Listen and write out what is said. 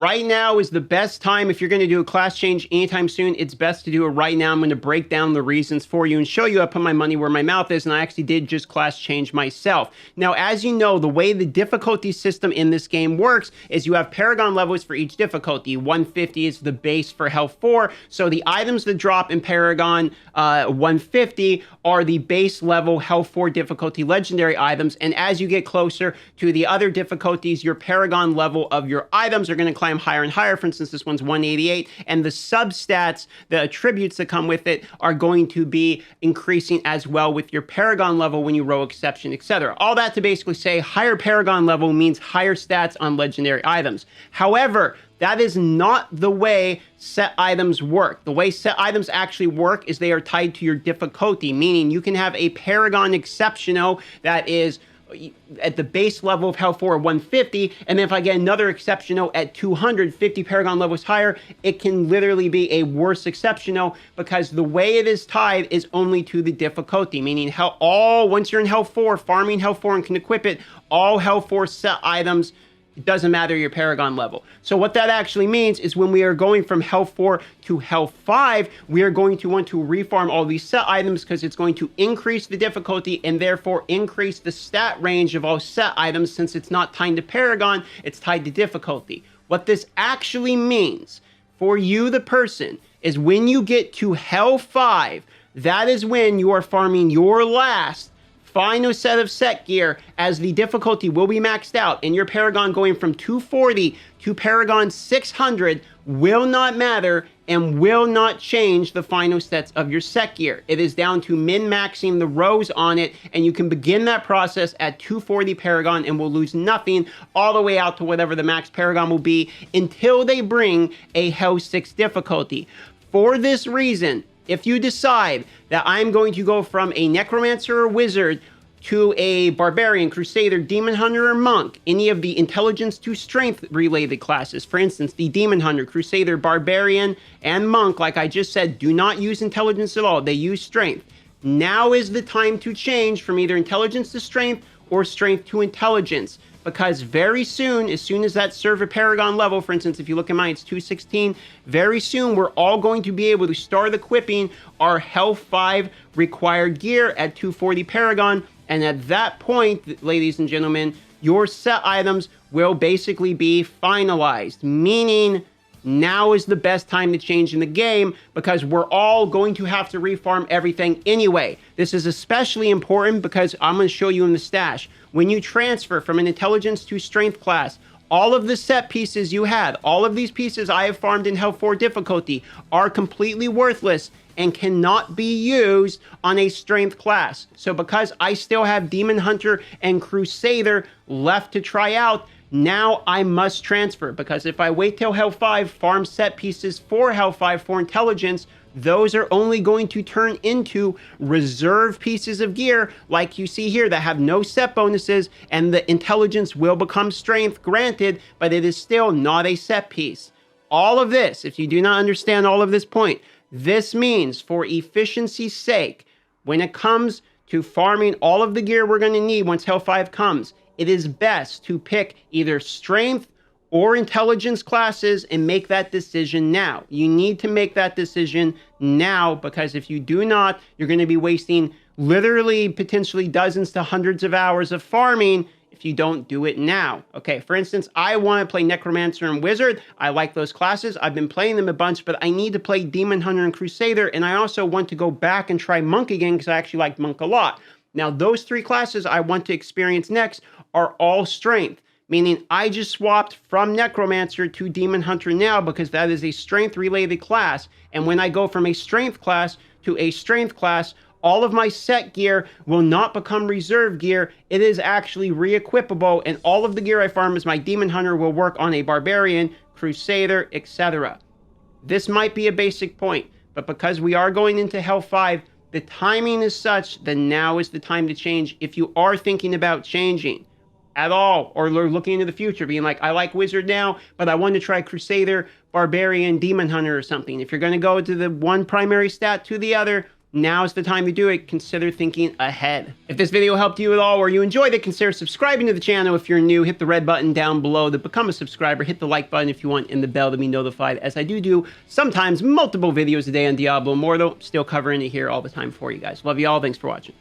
Right now is the best time. If you're going to do a class change anytime soon, it's best to do it right now. I'm going to break down the reasons for you and show you I put my money where my mouth is, and I actually did just class change myself. Now, as you know, the way the difficulty system in this game works is you have Paragon levels for each difficulty. 150 is the base for Health 4, so the items that drop in Paragon 150 are the base level Health 4 difficulty legendary items, and as you get closer to the other difficulties, your Paragon level of your items are going to climb higher and higher. For instance, this one's 188, and the substats, the attributes that come with it, are going to be increasing as well with your Paragon level when you roll exception, etc. All that to basically say higher Paragon level means higher stats on legendary items. However, that is not the way set items work. The way set items actually work is they are tied to your difficulty, meaning you can have a Paragon Exceptional that is at the base level of Health 4 150, and then if I get another Exceptional at 250 Paragon levels higher, it can literally be a worse Exceptional because the way it is tied is only to the difficulty, meaning once you're in Health 4, farming Health 4 and can equip it, all Health 4 set items, it doesn't matter your Paragon level. So what that actually means is when we are going from Health 4 to Health 5, we are going to want to refarm all these set items because it's going to increase the difficulty and therefore increase the stat range of all set items. Since it's not tied to Paragon, it's tied to difficulty. What this actually means for you, the person, is when you get to Health 5, that is when you are farming your last final set of set gear, as the difficulty will be maxed out, and your Paragon going from 240 to Paragon 600 will not matter and will not change the final sets of your set gear. It is down to min-maxing the rows on it, and you can begin that process at 240 Paragon and will lose nothing all the way out to whatever the max Paragon will be until they bring a Hell 6 difficulty. For this reason, if you decide that I'm going to go from a Necromancer or Wizard to a Barbarian, Crusader, Demon Hunter, or Monk, any of the Intelligence to Strength related classes, for instance, the Demon Hunter, Crusader, Barbarian, and Monk, like I just said, do not use Intelligence at all. They use Strength. Now is the time to change from either Intelligence to Strength or Strength to Intelligence. Because very soon, as soon as that server Paragon level, for instance, if you look at mine, it's 216, very soon we're all going to be able to start equipping our Health 5 required gear at 240 Paragon. And at that point, ladies and gentlemen, your set items will basically be finalized, meaning now is the best time to change in the game because we're all going to have to refarm everything anyway. This is especially important because I'm going to show you in the stash. When you transfer from an Intelligence to Strength class, all of the set pieces you had, all of these pieces I have farmed in Health 4 difficulty are completely worthless and cannot be used on a Strength class. So because I still have Demon Hunter and Crusader left to try out, now I must transfer, because if I wait till Health 5, farm set pieces for Health 5 for Intelligence, those are only going to turn into reserve pieces of gear like you see here that have no set bonuses, and the Intelligence will become Strength, granted, but it is still not a set piece. All of this, if you do not understand all of this point, this means for efficiency's sake, when it comes to farming all of the gear we're going to need once Health 5 comes, it is best to pick either Strength or Intelligence classes and make that decision now. You need to make that decision now, because if you do not, you're going to be wasting literally potentially dozens to hundreds of hours of farming if you don't do it now. Okay, for instance, I want to play Necromancer and Wizard. I like those classes. I've been playing them a bunch, but I need to play Demon Hunter and Crusader, and I also want to go back and try Monk again because I actually like Monk a lot. Now, those three classes I want to experience next are all Strength, meaning I just swapped from Necromancer to Demon Hunter now because that is a Strength-related class. And when I go from a Strength class to a Strength class, all of my set gear will not become reserve gear. It is actually re-equipable, and all of the gear I farm as my Demon Hunter will work on a Barbarian, Crusader, etc. This might be a basic point, but because we are going into Hell 5, the timing is such that now is the time to change if you are thinking about changing at all, or looking into the future, being like, I like Wizard now, but I want to try Crusader, Barbarian, Demon Hunter or something. If you're going to go to the one primary stat to the other, now's the time to do it. Consider thinking ahead. If this video helped you at all or you enjoyed it, consider subscribing to the channel. If you're new, hit the red button down below to become a subscriber. Hit the like button if you want and the bell to be notified, as I do sometimes multiple videos a day on Diablo Immortal. Still covering it here all the time for you guys. Love you all. Thanks for watching.